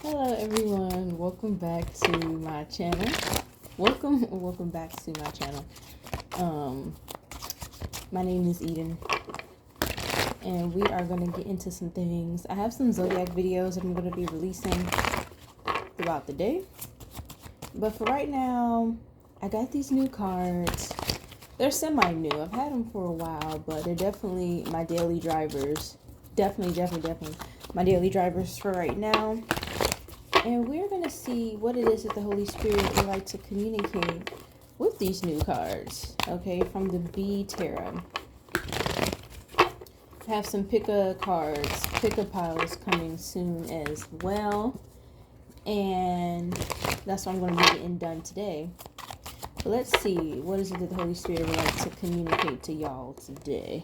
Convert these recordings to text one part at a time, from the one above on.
Hello everyone, welcome back to my channel. Welcome back to my channel. My name is Eden, and we are going to get into some things. I have some zodiac videos that I'm going to be releasing throughout the day. But for right now, I got these new cards. They're semi-new. I've had them for a while, but they're definitely my daily drivers. Definitely my daily drivers for right now. And we're going to see what it is that the Holy Spirit would like to communicate with these new cards, okay, from the B Tarot. I have some pick-a cards, pick-a piles coming soon as well. And that's what I'm going to be getting done today. But let's see, what is it that the Holy Spirit would like to communicate to y'all today?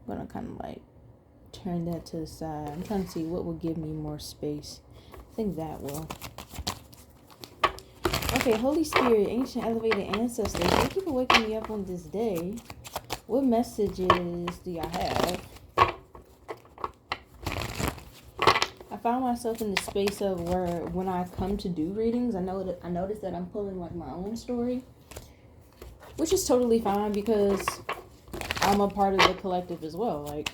I'm going to kind of like turn that to the side. I'm trying to see what will give me more space. I think that will. Okay, Holy Spirit, ancient elevated ancestors, thank you for waking me up on this day. What messages do y'all have? I found myself in the space of where when I come to do readings, I notice that I'm pulling like my own story, which is totally fine because I'm a part of the collective as well. Like,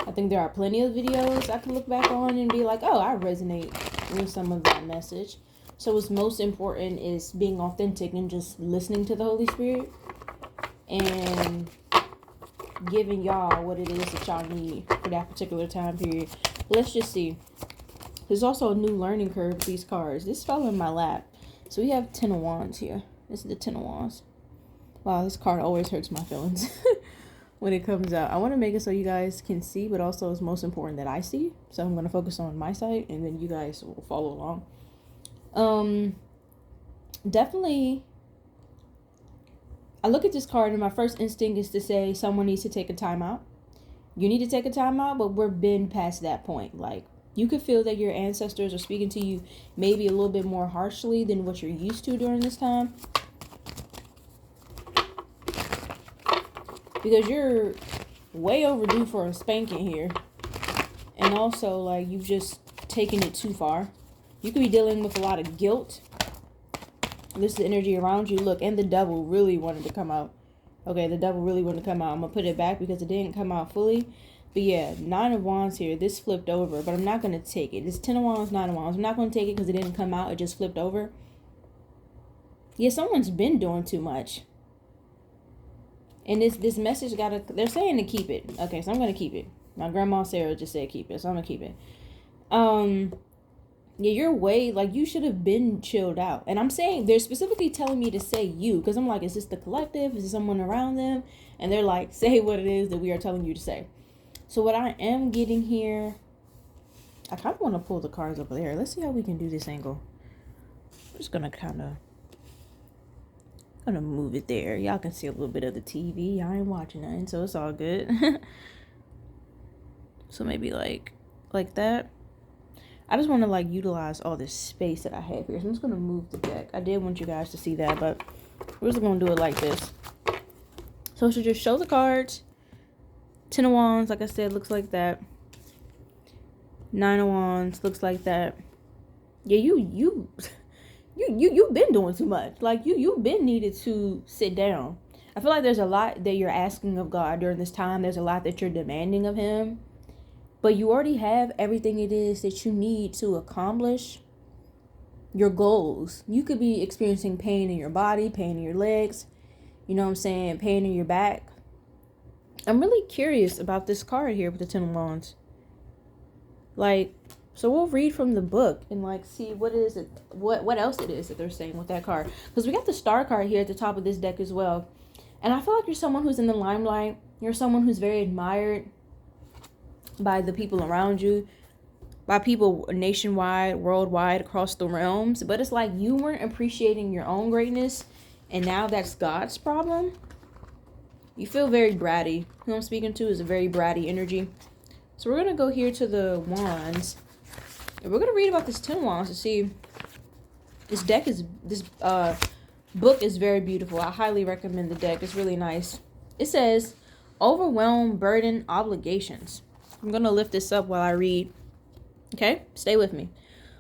I think there are plenty of videos I can look back on and be like, oh, I resonate with some of that message. So what's most important is being authentic and just listening to the Holy Spirit and giving y'all what it is that y'all need for that particular time period. Let's just see. There's also a new learning curve with these cards. This fell in my lap. So we have 10 of Wands here. This is the 10 of Wands. Wow, this card always hurts my feelings when it comes out. I want to make it so you guys can see, but also it's most important that I see. So I'm going to focus on my side, and then you guys will follow along. Definitely, I look at this card and my first instinct is to say someone needs to take a time out. You need to take a time out, but we're been past that point. Like, you could feel that your ancestors are speaking to you maybe a little bit more harshly than what you're used to during this time. Because you're way overdue for a spanking here. And also, like, you've just taken it too far. You could be dealing with a lot of guilt. This is the energy around you. Look, and the devil really wanted to come out. Okay, the devil really wanted to come out. I'm going to put it back because it didn't come out fully. But yeah, 9 of Wands here. This flipped over, but I'm not going to take it. This 10 of Wands, 9 of Wands. I'm not going to take it because it didn't come out. It just flipped over. Yeah, someone's been doing too much. And this message they're saying to keep it. Okay, so I'm going to keep it. My grandma Sarah just said keep it, so I'm going to keep it. Yeah, you're way, like, you should have been chilled out. And I'm saying, they're specifically telling me to say you. Because I'm like, is this the collective? Is this someone around them? And they're like, say what it is that we are telling you to say. So what I am getting here, I kind of want to pull the cards over there. Let's see how we can do this angle. I'm just going to move it there. Y'all can see a little bit of the TV. I ain't watching nothing, so it's all good. So maybe like that. I just want to like utilize all this space that I have here. So I'm just going to move the deck. I did want you guys to see that, but we're just going to do it like this. So it should just show the cards. 10 of Wands, like I said, looks like that. 9 of Wands looks like that. Yeah, you've been doing too much. Like you've been needed to sit down. I feel like there's a lot that you're asking of God during this time. There's a lot that you're demanding of him. But you already have everything it is that you need to accomplish your goals. You could be experiencing pain in your body, pain in your legs, you know what I'm saying, pain in your back. I'm really curious about this card here with the 10 of Wands. Like, so we'll read from the book and like see what else it is that they're saying with that card. Because we got the star card here at the top of this deck as well. And I feel like you're someone who's in the limelight. You're someone who's very admired by the people around you, by people nationwide, worldwide, across the realms. But it's like you weren't appreciating your own greatness, and now that's God's problem. You feel very bratty. Who I'm speaking to is a very bratty energy. So we're going to go here to the Wands, and we're going to read about this 10 Wands to see. This book is very beautiful. I highly recommend the deck. It's really nice. It says, overwhelm, burden, obligations. I'm going to lift this up while I read. Okay, stay with me.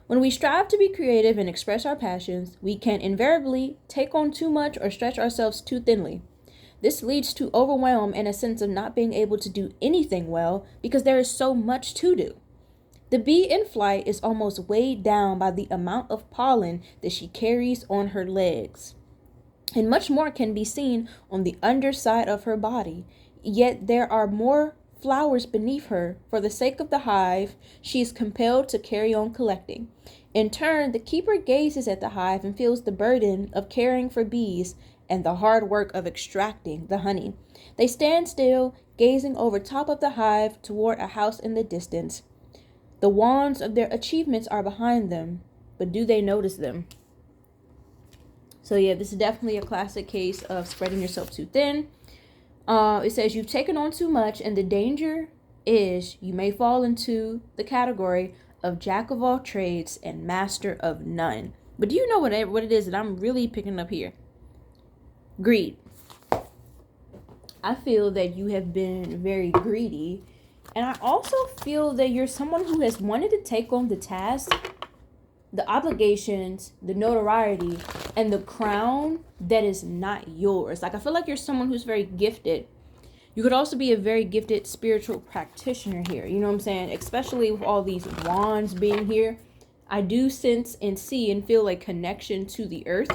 When we strive to be creative and express our passions, we can invariably take on too much or stretch ourselves too thinly. This leads to overwhelm and a sense of not being able to do anything well because there is so much to do. The bee in flight is almost weighed down by the amount of pollen that she carries on her legs, and much more can be seen on the underside of her body. Yet there are more flowers beneath her. For the sake of the hive, she is compelled to carry on collecting. In turn, the keeper gazes at the hive and feels the burden of caring for bees and the hard work of extracting the honey. They stand still, gazing over top of the hive toward a house in the distance. The wands of their achievements are behind them, but do they notice them? So yeah, this is definitely a classic case of spreading yourself too thin. It says you've taken on too much, and the danger is you may fall into the category of jack of all trades and master of none. But do you know what it is that I'm really picking up here? Greed. I feel that you have been very greedy, and I also feel that you're someone who has wanted to take on the task, the obligations, the notoriety, and the crown that is not yours. Like, I feel like you're someone who's very gifted. You could also be a very gifted spiritual practitioner here. You know what I'm saying? Especially with all these wands being here. I do sense and see and feel a connection to the earth.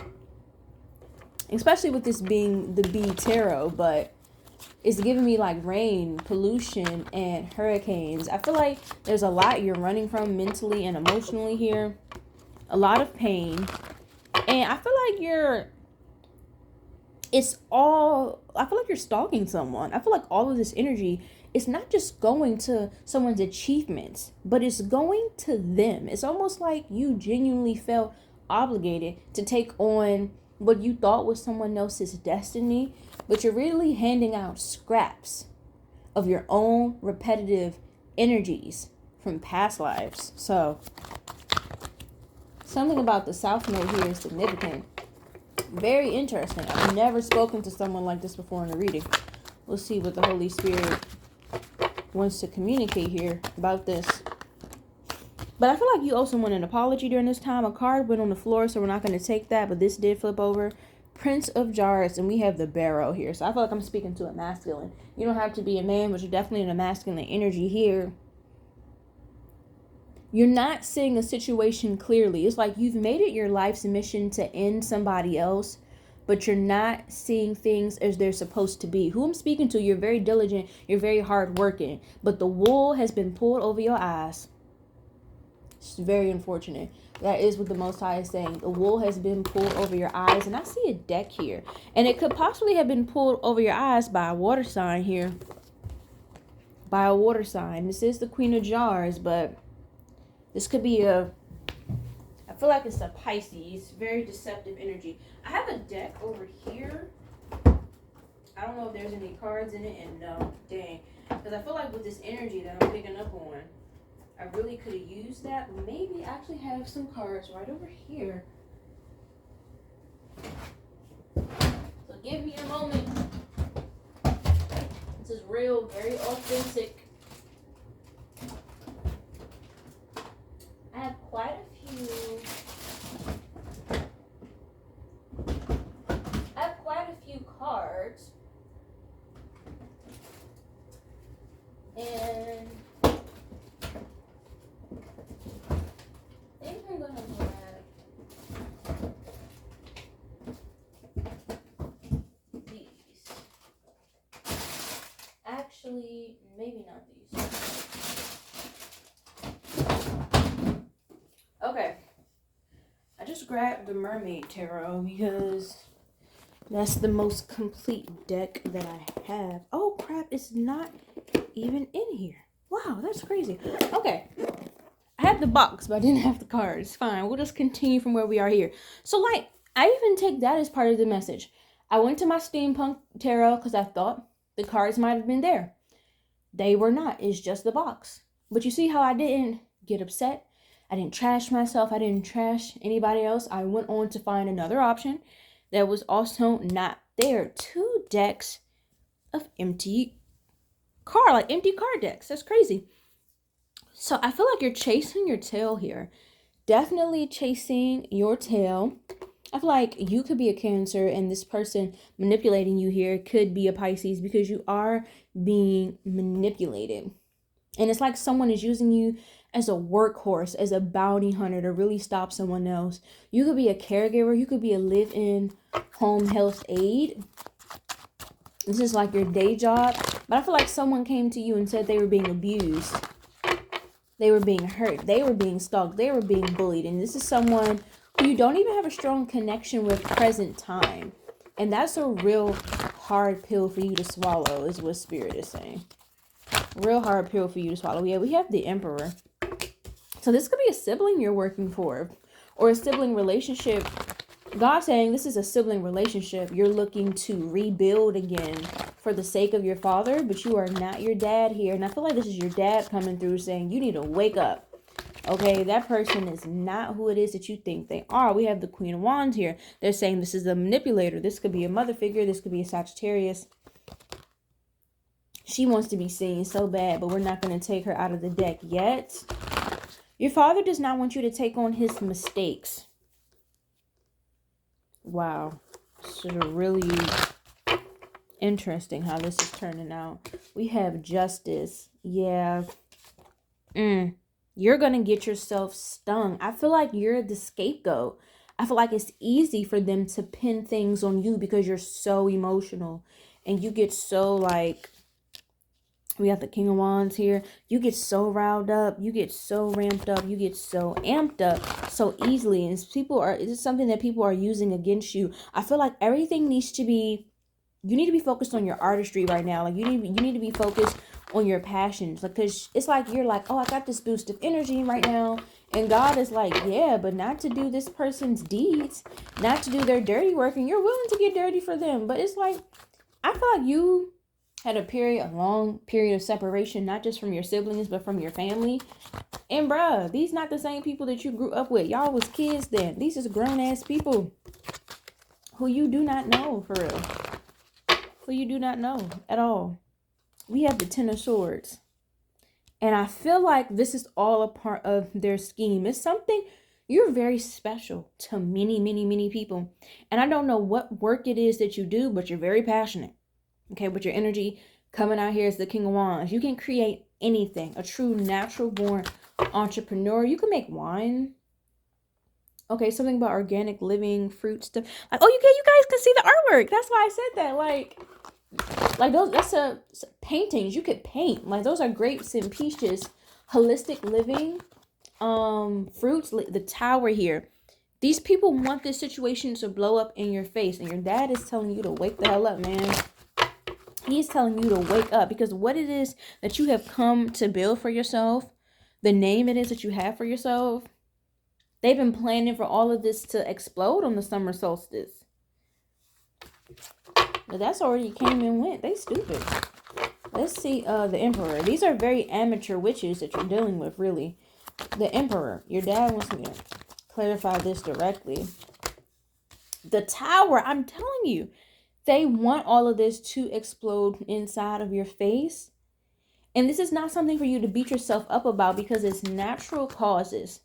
Especially with this being the bee tarot, but it's giving me like rain, pollution, and hurricanes. I feel like there's a lot you're running from mentally and emotionally here. A lot of pain. And I feel like I feel like you're stalking someone. I feel like all of this energy is not just going to someone's achievements, but it's going to them. It's almost like you genuinely felt obligated to take on what you thought was someone else's destiny, but you're really handing out scraps of your own repetitive energies from past lives. So something about the South Node here is significant. Very interesting. I've never spoken to someone like this before in a reading. We'll see what the Holy Spirit wants to communicate here about this. But I feel like you owe someone an apology during this time. A card went on the floor, so we're not going to take that, but this did flip over. Prince of Jars, and we have the Barrow here. So I feel like I'm speaking to a masculine. You don't have to be a man, but you're definitely in a masculine energy here. You're not seeing a situation clearly. It's like you've made it your life's mission to end somebody else, but you're not seeing things as they're supposed to be. Who I'm speaking to, you're very diligent, you're very hardworking, but the wool has been pulled over your eyes. It's very unfortunate. That is what the Most High is saying. The wool has been pulled over your eyes, and I see a deck here. And it could possibly have been pulled over your eyes by a water sign here. By a water sign. This is the Queen of Jars, but this could be I feel like it's a Pisces. Very deceptive energy. I have a deck over here. I don't know if there's any cards in it, and no, dang. Because I feel like with this energy that I'm picking up on, I really could have used that. Maybe I actually have some cards right over here. So give me a moment. This is real, very authentic. I have quite a few cards. And I think I'm gonna grab these. Actually, maybe not these. Okay. I just grabbed the Mermaid Tarot because that's the most complete deck that I have. Oh crap, it's not even in here. Wow, that's crazy. Okay. I had the box, but I didn't have the cards. Fine, we'll just continue from where we are here. So, like, I even take that as part of the message. I went to my steampunk tarot because I thought the cards might have been there. They were not. It's just the box. But you see how I didn't get upset? I didn't trash myself. I didn't trash anybody else. I went on to find another option that was also not there. 2 decks of empty card decks. That's crazy. So I feel like you're chasing your tail here. Definitely chasing your tail. I feel like you could be a Cancer and this person manipulating you here could be a Pisces, because you are being manipulated. And it's like someone is using you as a workhorse, as a bounty hunter to really stop someone else. You could be a caregiver. You could be a live-in home health aide. This is like your day job. But I feel like someone came to you and said they were being abused. They were being hurt. They were being stalked. They were being bullied. And this is someone who you don't even have a strong connection with present time. And that's a real hard pill for you to swallow, is what Spirit is saying. Real hard pill for you to swallow. Yeah, we have the Emperor. So this could be a sibling you're working for, or a sibling relationship. God's saying this is a sibling relationship you're looking to rebuild again for the sake of your father, but you are not your dad here. And I feel like this is your dad coming through saying you need to wake up. Okay, that person is not who it is that you think they are. We have the Queen of Wands here. They're saying this is a manipulator. This could be a mother figure. This could be a Sagittarius. She wants to be seen so bad, but we're not going to take her out of the deck yet. Your father does not want you to take on his mistakes. Wow. This is really interesting how this is turning out. We have Justice. Yeah. You're going to get yourself stung. I feel like you're the scapegoat. I feel like it's easy for them to pin things on you because you're so emotional. And you get so like... We got the King of Wands here. You get so riled up. You get so ramped up. You get so amped up so easily. And it's something that people are using against you. I feel like everything needs to be... You need to be focused on your artistry right now. Like you need to be focused on your passions. Like, because it's like you're like, oh, I got this boost of energy right now. And God is like, yeah, but not to do this person's deeds. Not to do their dirty work. And you're willing to get dirty for them. But it's like, I feel like you had a long period of separation, not just from your siblings, but from your family. And bruh, these not the same people that you grew up with. Y'all was kids then. These is grown ass people who you do not know, for real. Who you do not know at all. We have the Ten of Swords. And I feel like this is all a part of their scheme. It's something, you're very special to many, many, many people. And I don't know what work it is that you do, but you're very passionate. Okay, with your energy coming out here as the King of Wands. You can create anything. A true natural born entrepreneur. You can make wine. Okay, something about organic living, fruit stuff. Like, oh, you guys can see the artwork. That's why I said that. Like those, that's paintings. You could paint. Like, those are grapes and peaches. Holistic living. Fruits. The tower here. These people want this situation to blow up in your face. And your dad is telling you to wake the hell up, man. He's telling you to wake up, because what it is that you have come to build for yourself, the name it is that you have for yourself, they've been planning for all of this to explode on the summer solstice. But that's already came and went. They stupid. Let's see the Emperor. These are very amateur witches that you're dealing with, really. The Emperor. Your dad wants me to clarify this directly. The Tower. I'm telling you. They want all of this to explode inside of your face. And this is not something for you to beat yourself up about, because it's natural causes.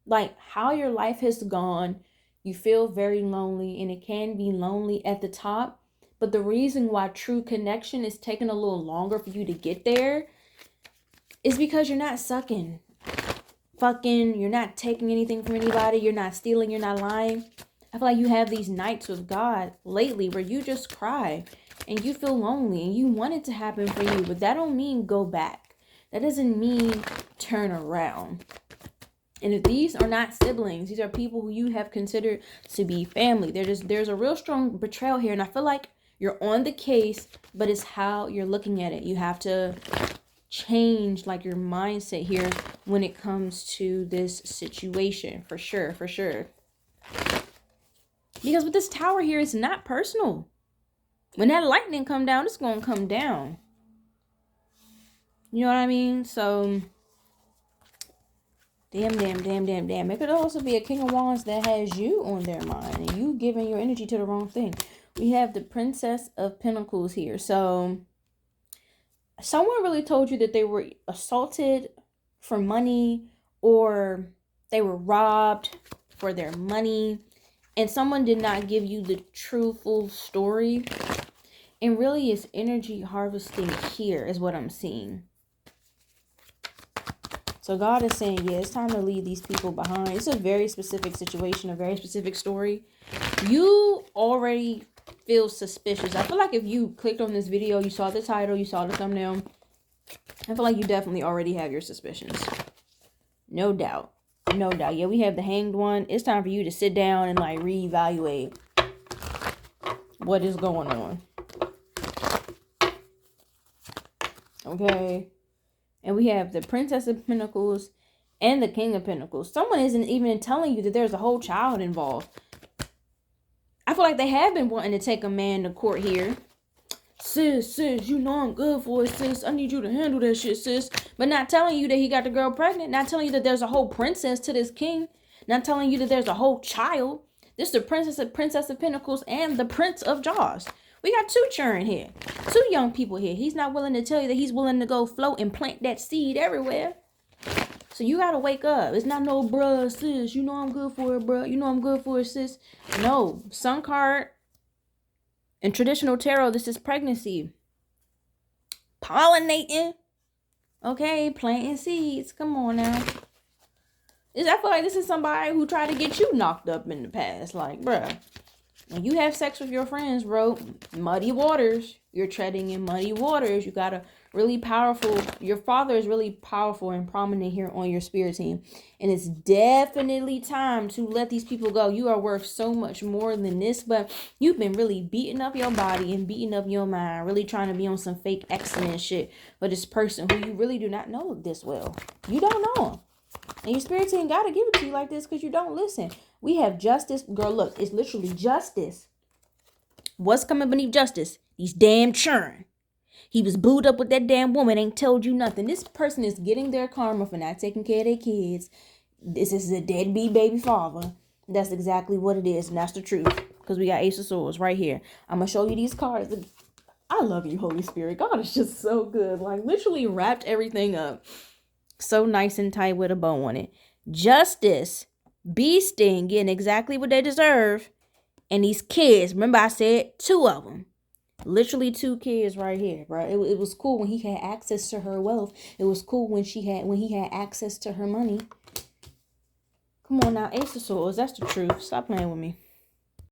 Like how your life has gone, you feel very lonely, and it can be lonely at the top. But the reason why true connection is taking a little longer for you to get there is because you're not fucking, you're not taking anything from anybody, you're not stealing, you're not lying. I feel like you have these nights with God lately where you just cry and you feel lonely and you want it to happen for you, but that don't mean go back. That doesn't mean turn around. And if these are not siblings, these are people who you have considered to be family. There's a real strong betrayal here, and I feel like you're on the case, but it's how you're looking at it. You have to change like your mindset here when it comes to this situation, for sure, for sure. Because with this Tower here, it's not personal. When that lightning come down, it's going to come down. You know what I mean? So, damn. It could also be a King of Wands that has you on their mind and you giving your energy to the wrong thing. We have the Princess of Pentacles here. So, someone really told you that they were assaulted for money, or they were robbed for their money, and someone did not give you the truthful story. And really, it's energy harvesting here is what I'm seeing. So God is saying, yeah, it's time to leave these people behind. It's a very specific situation, a very specific story. You already feel suspicious. I feel like if you clicked on this video, you saw the title, you saw the thumbnail, I feel like you definitely already have your suspicions. No doubt. No doubt. Yeah, we have the Hanged One. It's time for you to sit down and like reevaluate what is going on. Okay. And we have the Princess of Pentacles and the King of Pentacles. Someone isn't even telling you that there's a whole child involved. I feel like they have been wanting to take a man to court here. Sis, you know I'm good for it, sis. I need you to handle that shit, sis. But not telling you that he got the girl pregnant. Not telling you that there's a whole princess to this king. Not telling you that there's a whole child. This is the Princess of Pentacles and the Prince of Jaws. We got two children here. Two young people here. He's not willing to tell you that he's willing to go float and plant that seed everywhere. So you got to wake up. It's not no bruh, sis. You know I'm good for it, bruh. You know I'm good for it, sis. No. Sun card. In traditional tarot, this is pregnancy. Pollinating. Okay, planting seeds. Come on now. I feel like this is somebody who tried to get you knocked up in the past. Like, bruh. When you have sex with your friends, bro, muddy waters. You're treading in muddy waters. You got a really powerful, your father is really powerful and prominent here on your spirit team. And it's definitely time to let these people go. You are worth so much more than this, but you've been really beating up your body and beating up your mind, really trying to be on some fake excellent shit for this person who you really do not know this well. You don't know him. And your spirit team got to give it to you like this because you don't listen. We have justice. Girl, look, it's literally justice. What's coming beneath justice? These damn children. He was booed up with that damn woman, ain't told you nothing. This person is getting their karma for not taking care of their kids. This is a deadbeat baby father. That's exactly what it is, and that's the truth. Because we got Ace of Swords right here. I'm going to show you these cards. I love you, Holy Spirit. God is just so good. Like, literally wrapped everything up. So nice and tight with a bow on it. Justice. Bee sting getting exactly what they deserve. And these kids, remember I said 2 of them. Literally 2 kids right here, bro. It was cool when he had access to her wealth. It was cool when he had access to her money. Come on now, Ace of Swords. That's the truth. Stop playing with me.